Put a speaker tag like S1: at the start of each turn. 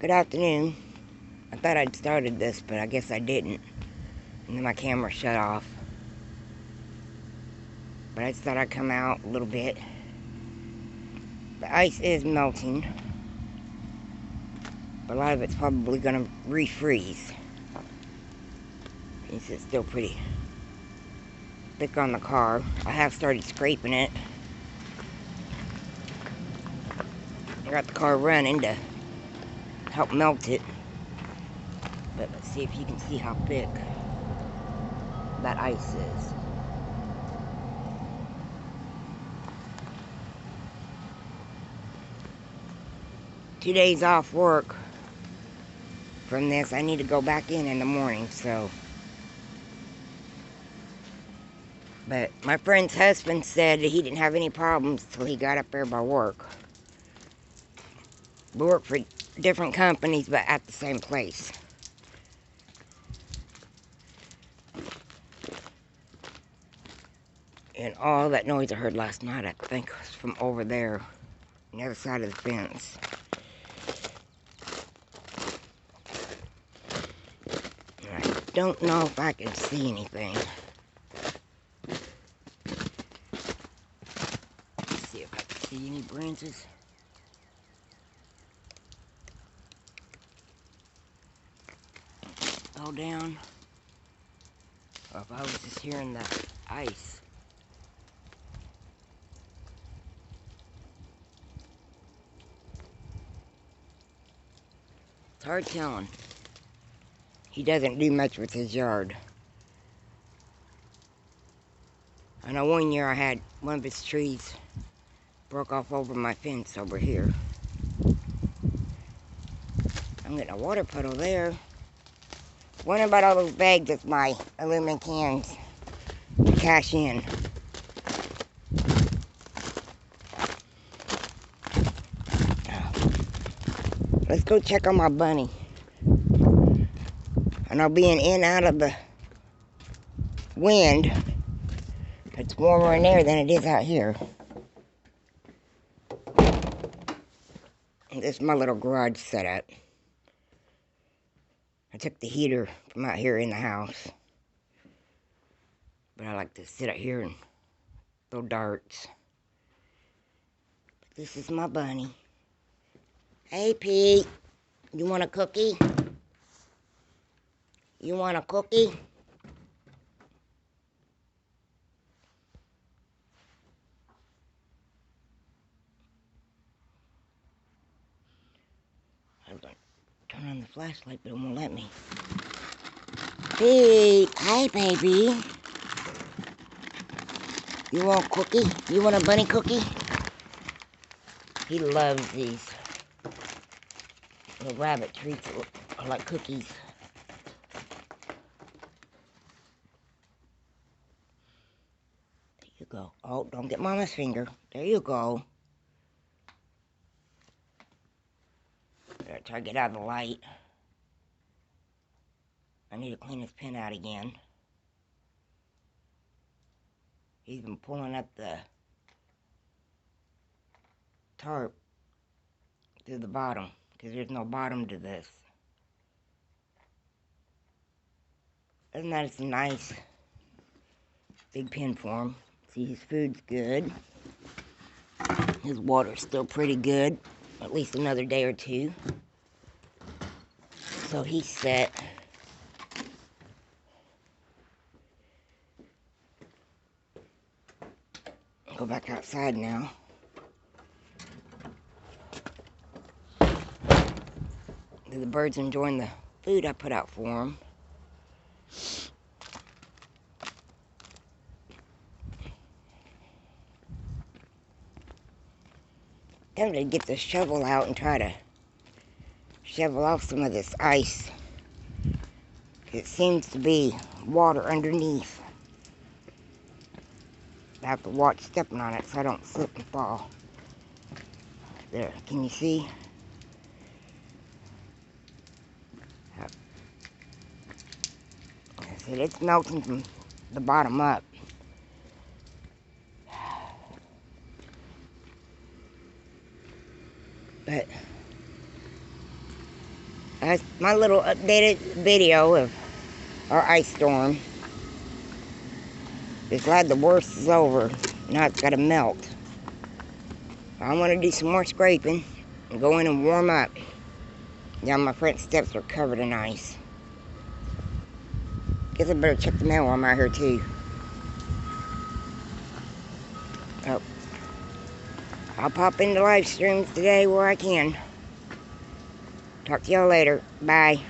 S1: Good afternoon. I thought I'd started this, but I guess I didn't. And then my camera shut off. But I just thought I'd come out a little bit. The ice is melting. But a lot of it's probably going to refreeze. It's still pretty thick on the car. I have started scraping it. I got the car running to help melt it. But let's see if you can see how thick that ice is. Two days off work from this. I need to go back in the morning, so. But my friend's husband said that he didn't have any problems till he got up there by work. We work for different companies, but at the same place. And all that noise I heard last night, I think, was from over there, on the other side of the fence. And I don't know if I can see anything. Let's see if I can see any branches. All down. Or if I was just hearing the ice. It's hard telling. He doesn't do much with his yard. I know one year I had one of his trees broke off over my fence over here. I'm getting a water puddle there. Wondering about all those bags with my aluminum cans to cash in. Let's go check on my bunny. I know being in and out of the wind, it's warmer in there than it is out here. This is my little garage setup. I took the heater from out here in the house. But I like to sit out here and throw darts. But this is my bunny. Hey, Pete. You want a cookie? You want a cookie? I'm going to turn on the flashlight, but it won't let me. Pete. Hi, baby. You want a cookie? You want a bunny cookie? He loves these little rabbit treats that are like cookies. There you go. Oh, don't get Mama's finger. There you go. Better try to get out of the light. I need to clean his pen out again. He's been pulling up the tarp to the bottom because there's no bottom to this. Isn't that a nice big pen for him? See, his food's good. His water's still pretty good. At least another day or two. So he's set. Go back outside now. The birds enjoying the food I put out for them. Tempted to get the shovel out and try to shovel off some of this ice. It seems to be water underneath. I have to watch stepping on it so I don't slip and fall. There, can you see? I said it's melting from the bottom up. But my little updated video of our ice storm. Just glad the worst is over. Now it's got to melt. I want to do some more scraping and go in and warm up. Now my front steps are covered in ice. Guess I better check the mail while I'm out here too. Oh. I'll pop into live streams today where I can. Talk to y'all later. Bye.